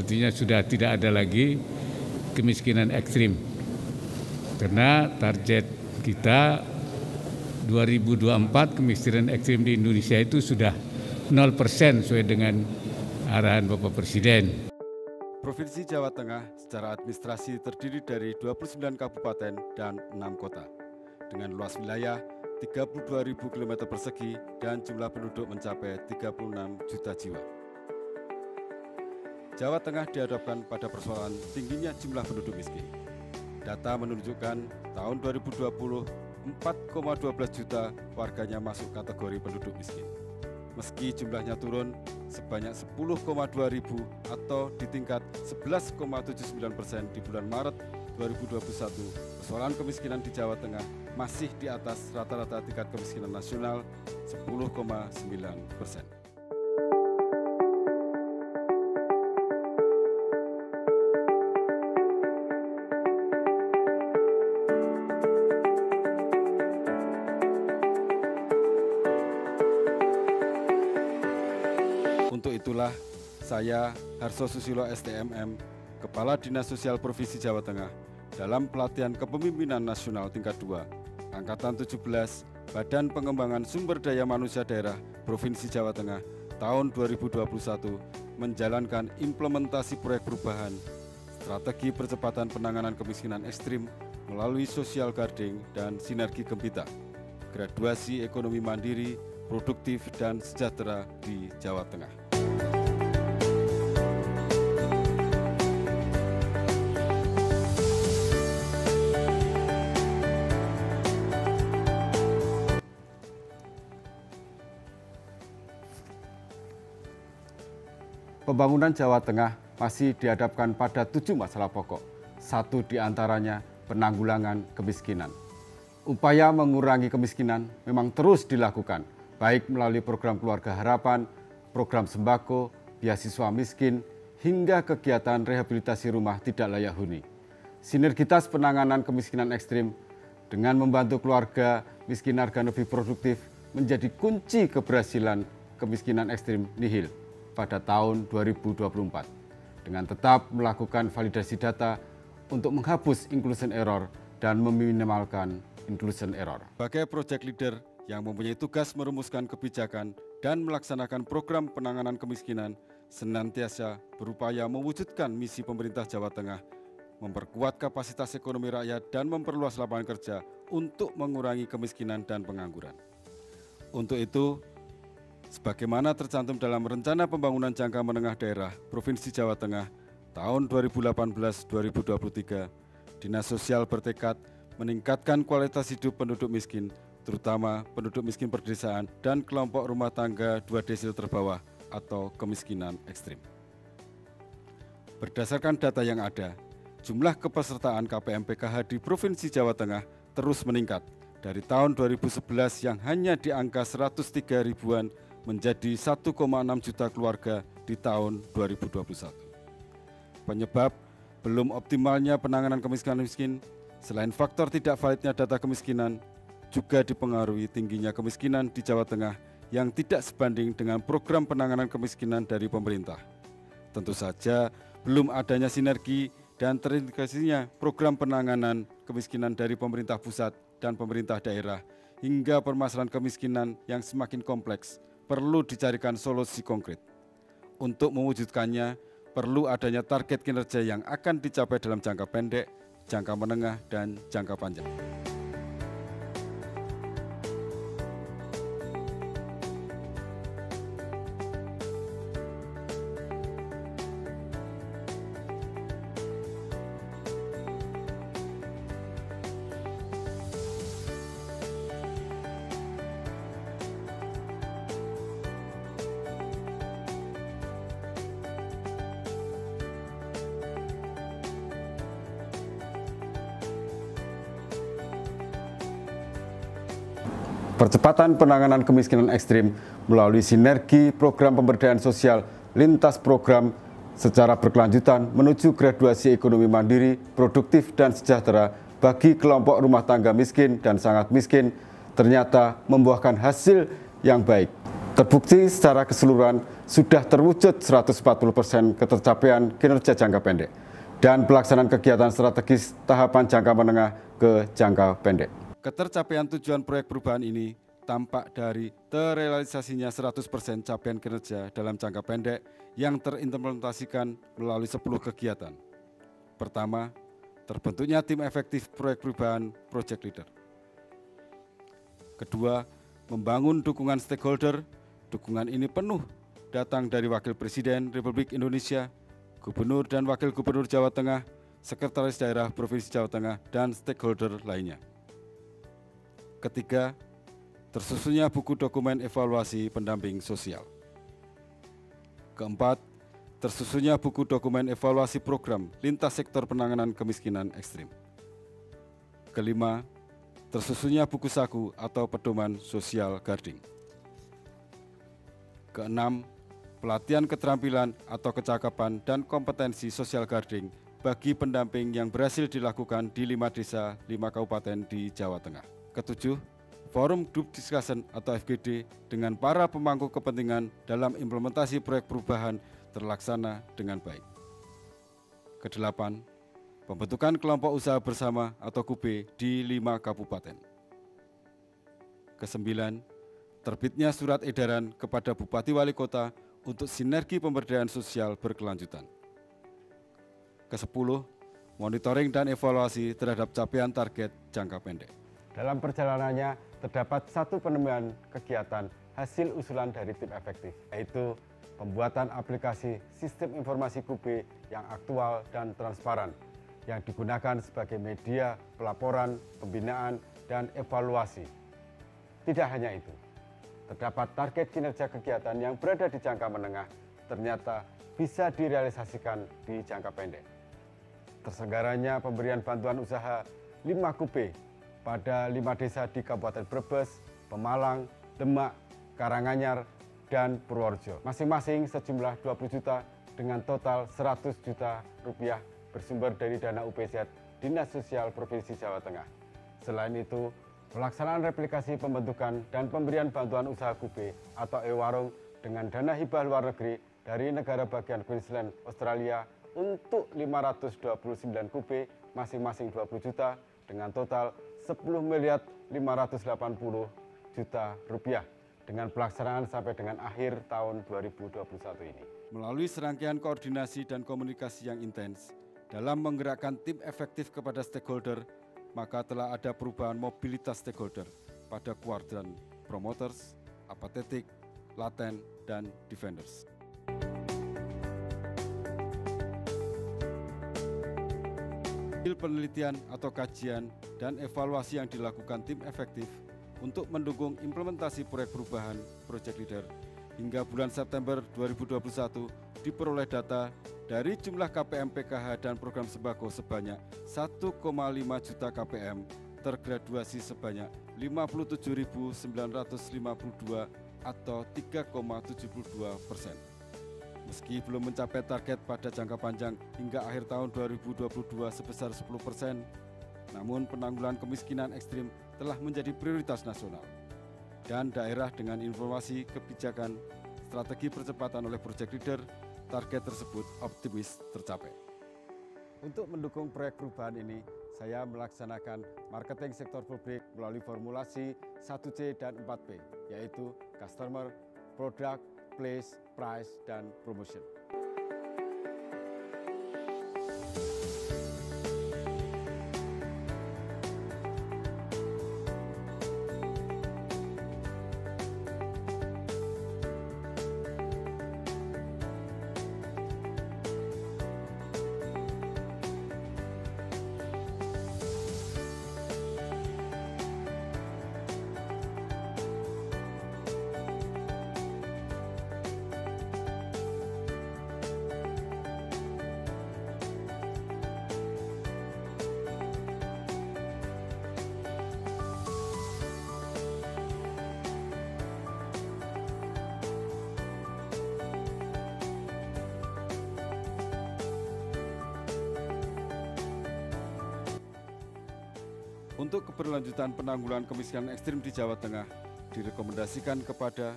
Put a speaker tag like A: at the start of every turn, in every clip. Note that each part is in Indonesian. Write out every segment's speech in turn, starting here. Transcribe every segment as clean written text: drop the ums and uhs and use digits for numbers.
A: Artinya sudah tidak ada lagi kemiskinan ekstrim. Karena target kita 2024 kemiskinan ekstrim di Indonesia itu sudah 0% sesuai dengan arahan Bapak Presiden.
B: Provinsi Jawa Tengah secara administrasi terdiri dari 29 kabupaten dan 6 kota. Dengan luas wilayah 32.000 km persegi dan jumlah penduduk mencapai 36 juta jiwa. Jawa Tengah dihadapkan pada persoalan tingginya jumlah penduduk miskin. Data menunjukkan tahun 2020, 4,12 juta warganya masuk kategori penduduk miskin. Meski jumlahnya turun sebanyak 10,2 ribu atau di tingkat 11,79% di bulan Maret 2021, persoalan kemiskinan di Jawa Tengah masih di atas rata-rata tingkat kemiskinan nasional 10,9%. Untuk itulah, saya, Harso Susilo STMM, Kepala Dinas Sosial Provinsi Jawa Tengah, dalam pelatihan kepemimpinan nasional tingkat 2, Angkatan 17, Badan Pengembangan Sumber Daya Manusia Daerah Provinsi Jawa Tengah, tahun 2021, menjalankan implementasi proyek perubahan, strategi percepatan penanganan kemiskinan ekstrim melalui social guarding dan sinergi Gembita, graduasi ekonomi mandiri, produktif dan sejahtera di Jawa Tengah. Pembangunan Jawa Tengah masih dihadapkan pada 7 masalah pokok. Satu di antaranya penanggulangan kemiskinan. Upaya mengurangi kemiskinan memang terus dilakukan, baik melalui program Keluarga Harapan, program sembako, beasiswa miskin, hingga kegiatan rehabilitasi rumah tidak layak huni. Sinergitas penanganan kemiskinan ekstrim dengan membantu keluarga miskin agar lebih produktif menjadi kunci keberhasilan kemiskinan ekstrim nihil pada tahun 2024. Dengan tetap melakukan validasi data untuk menghapus inclusion error dan meminimalkan inclusion error. Sebagai project leader yang mempunyai tugas merumuskan kebijakan dan melaksanakan program penanganan kemiskinan, senantiasa berupaya mewujudkan misi pemerintah Jawa Tengah, memperkuat kapasitas ekonomi rakyat dan memperluas lapangan kerja untuk mengurangi kemiskinan dan pengangguran. Untuk itu, sebagaimana tercantum dalam Rencana Pembangunan Jangka Menengah Daerah Provinsi Jawa Tengah tahun 2018-2023, Dinas Sosial bertekad meningkatkan kualitas hidup penduduk miskin, terutama penduduk miskin perdesaan dan kelompok rumah tangga 2 desil terbawah atau kemiskinan ekstrim. Berdasarkan data yang ada, jumlah kepesertaan KPM PKH di Provinsi Jawa Tengah terus meningkat dari tahun 2011 yang hanya di angka 103 ribuan menjadi 1,6 juta keluarga di tahun 2021. Penyebab belum optimalnya penanganan kemiskinan miskin, selain faktor tidak validnya data kemiskinan, juga dipengaruhi tingginya kemiskinan di Jawa Tengah yang tidak sebanding dengan program penanganan kemiskinan dari pemerintah. Tentu saja belum adanya sinergi dan terintegrasinya program penanganan kemiskinan dari pemerintah pusat dan pemerintah daerah, hingga permasalahan kemiskinan yang semakin kompleks perlu dicarikan solusi konkret. Untuk mewujudkannya, perlu adanya target kinerja yang akan dicapai dalam jangka pendek, jangka menengah, dan jangka panjang. Percepatan penanganan kemiskinan ekstrim melalui sinergi program pemberdayaan sosial lintas program secara berkelanjutan menuju graduasi ekonomi mandiri, produktif, dan sejahtera bagi kelompok rumah tangga miskin dan sangat miskin ternyata membuahkan hasil yang baik. Terbukti secara keseluruhan sudah terwujud 140% ketercapaian kinerja jangka pendek dan pelaksanaan kegiatan strategis tahapan jangka menengah ke jangka pendek. Ketercapaian tujuan proyek perubahan ini tampak dari terrealisasinya 100% capaian kinerja dalam jangka pendek yang terimplementasikan melalui 10 kegiatan. Pertama, terbentuknya tim efektif proyek perubahan Project Leader. Kedua, membangun dukungan stakeholder. Dukungan ini penuh datang dari Wakil Presiden Republik Indonesia, Gubernur dan Wakil Gubernur Jawa Tengah, Sekretaris Daerah Provinsi Jawa Tengah, dan stakeholder lainnya. Ketiga, tersusunnya buku dokumen evaluasi pendamping sosial. Keempat, tersusunnya buku dokumen evaluasi program lintas sektor penanganan kemiskinan ekstrim. Kelima, tersusunnya buku saku atau pedoman sosial guarding. Keenam, pelatihan keterampilan atau kecakapan dan kompetensi sosial guarding bagi pendamping yang berhasil dilakukan di 5 desa, 5 kabupaten di Jawa Tengah. Ketujuh, forum group discussion atau FGD dengan para pemangku kepentingan dalam implementasi proyek perubahan terlaksana dengan baik. Kedelapan, pembentukan kelompok usaha bersama atau KUB di 5 kabupaten. Kesembilan, terbitnya surat edaran kepada Bupati Wali Kota untuk sinergi pemberdayaan sosial berkelanjutan. Kesepuluh, monitoring dan evaluasi terhadap capaian target jangka pendek. Dalam perjalanannya terdapat satu penemuan kegiatan hasil usulan dari tim efektif, yaitu pembuatan aplikasi sistem informasi KUB yang aktual dan transparan, yang digunakan sebagai media pelaporan, pembinaan, dan evaluasi. Tidak hanya itu, terdapat target kinerja kegiatan yang berada di jangka menengah ternyata bisa direalisasikan di jangka pendek. Terselenggaranya pemberian bantuan usaha 5 KUB pada 5 desa di Kabupaten Brebes, Pemalang, Demak, Karanganyar, dan Purworejo. Masing-masing sejumlah 20 juta dengan total 100 juta rupiah bersumber dari dana UPZ Dinas Sosial Provinsi Jawa Tengah. Selain itu, pelaksanaan replikasi pembentukan dan pemberian bantuan usaha KUB atau e-warung dengan dana hibah luar negeri dari negara bagian Queensland, Australia untuk 529 KUB masing-masing 20 juta dengan total 10.580 juta rupiah dengan pelaksanaan sampai dengan akhir tahun 2021 ini. Melalui serangkaian koordinasi dan komunikasi yang intens dalam menggerakkan tim efektif kepada stakeholder, maka telah ada perubahan mobilitas stakeholder pada kuadran promoters, apathetic, laten, dan defenders. Hasil penelitian atau kajian dan evaluasi yang dilakukan tim efektif untuk mendukung implementasi proyek perubahan Project Leader hingga bulan September 2021 diperoleh data dari jumlah KPM PKH dan program sembako sebanyak 1,5 juta KPM, tergraduasi sebanyak 57.952 atau 3,72%. Meski belum mencapai target pada jangka panjang hingga akhir tahun 2022 sebesar 10%, namun penanggulangan kemiskinan ekstrim telah menjadi prioritas nasional. Dan daerah dengan informasi kebijakan strategi percepatan oleh Project Leader, target tersebut optimis tercapai. Untuk mendukung proyek perubahan ini, saya melaksanakan marketing sektor publik melalui formulasi 1C dan 4P, yaitu Customer, Product, Place, Price, dan Promotion. Untuk keberlanjutan penanggulangan kemiskinan ekstrim di Jawa Tengah, direkomendasikan kepada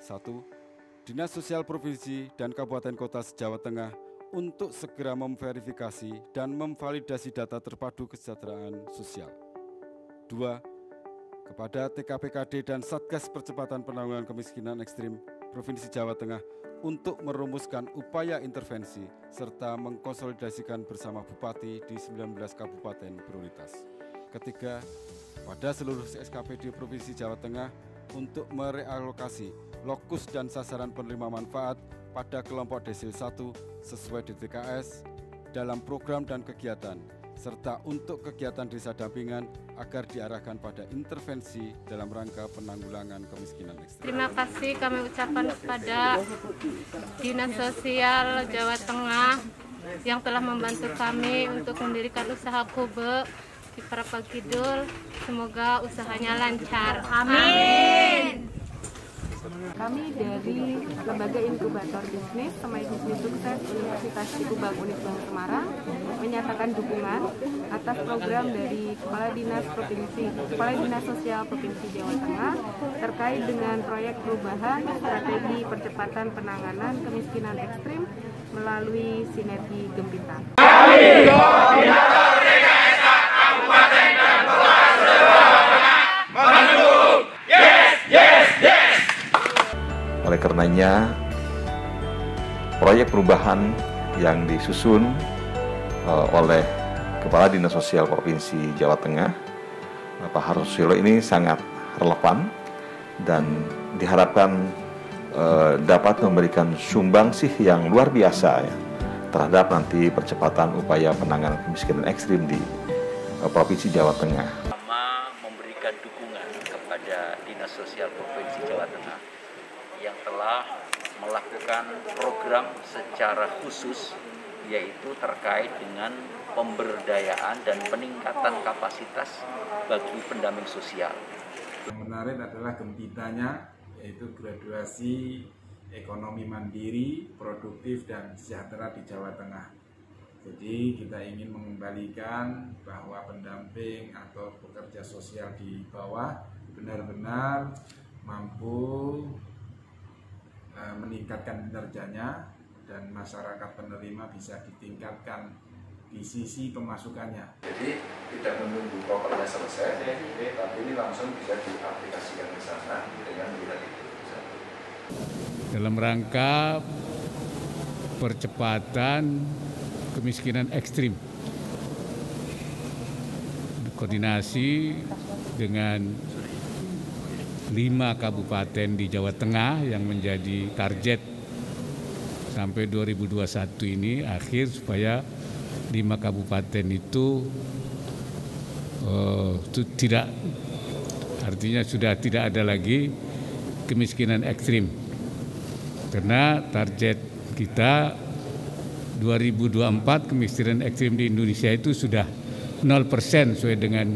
B: 1. Dinas Sosial Provinsi dan Kabupaten Kota se-Jawa Tengah untuk segera memverifikasi dan memvalidasi data terpadu kesejahteraan sosial. 2. Kepada TKPKD dan Satgas Percepatan Penanggulangan Kemiskinan Ekstrim Provinsi Jawa Tengah untuk merumuskan upaya intervensi serta mengkonsolidasikan bersama Bupati di 19 kabupaten prioritas. Ketiga, pada seluruh SKPD Provinsi Jawa Tengah untuk merealokasi lokus dan sasaran penerima manfaat pada kelompok desil 1 sesuai DTKS dalam program dan kegiatan, serta untuk kegiatan desa dampingan agar diarahkan pada intervensi dalam rangka penanggulangan kemiskinan ekstrim.
C: Terima kasih kami ucapkan kepada Dinas Sosial Jawa Tengah yang telah membantu kami untuk mendirikan usaha Kube di Parapal Kidul. Semoga usahanya lancar. Amin.
D: Kami dari Lembaga Inkubator Bisnis Semai Bisnis Sukses Universitas Cikuba Unisbank Semarang menyatakan dukungan atas program dari Kepala Dinas Sosial Provinsi Jawa Tengah terkait dengan proyek perubahan strategi percepatan penanganan kemiskinan ekstrim melalui sinergi Gempita.
E: Oleh karenanya, proyek perubahan yang disusun oleh Kepala Dinas Sosial Provinsi Jawa Tengah, Pak Harusilo, ini sangat relevan dan diharapkan dapat memberikan sumbangsih yang luar biasa ya, terhadap nanti percepatan upaya penanganan kemiskinan ekstrim di Provinsi Jawa Tengah.
F: Memberikan dukungan kepada Dinas Sosial Provinsi Jawa Tengah yang telah melakukan program secara khusus, yaitu terkait dengan pemberdayaan dan peningkatan kapasitas bagi pendamping sosial.
G: Yang menarik adalah Gempitanya, yaitu graduasi ekonomi mandiri, produktif dan sejahtera di Jawa Tengah. Jadi kita ingin mengembalikan bahwa pendamping atau pekerja sosial di bawah benar-benar mampu meningkatkan kinerjanya dan masyarakat penerima bisa ditingkatkan di sisi pemasukannya.
E: Jadi tidak menunggu propernya selesai, tapi ini langsung bisa diaplikasikan ke sana dengan melihat itu.
A: Dalam rangka percepatan kemiskinan ekstrim, koordinasi dengan 5 kabupaten di Jawa Tengah yang menjadi target sampai 2021 ini akhir, supaya 5 kabupaten itu tidak, artinya sudah tidak ada lagi kemiskinan ekstrim, karena target kita 2024 kemiskinan ekstrim di Indonesia itu sudah 0% sesuai dengan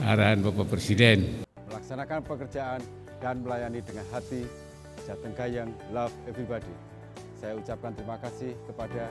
A: arahan Bapak Presiden.
B: Melaksanakan pekerjaan dan melayani dengan hati, Jateng Gayeng, love everybody. Saya ucapkan terima kasih kepada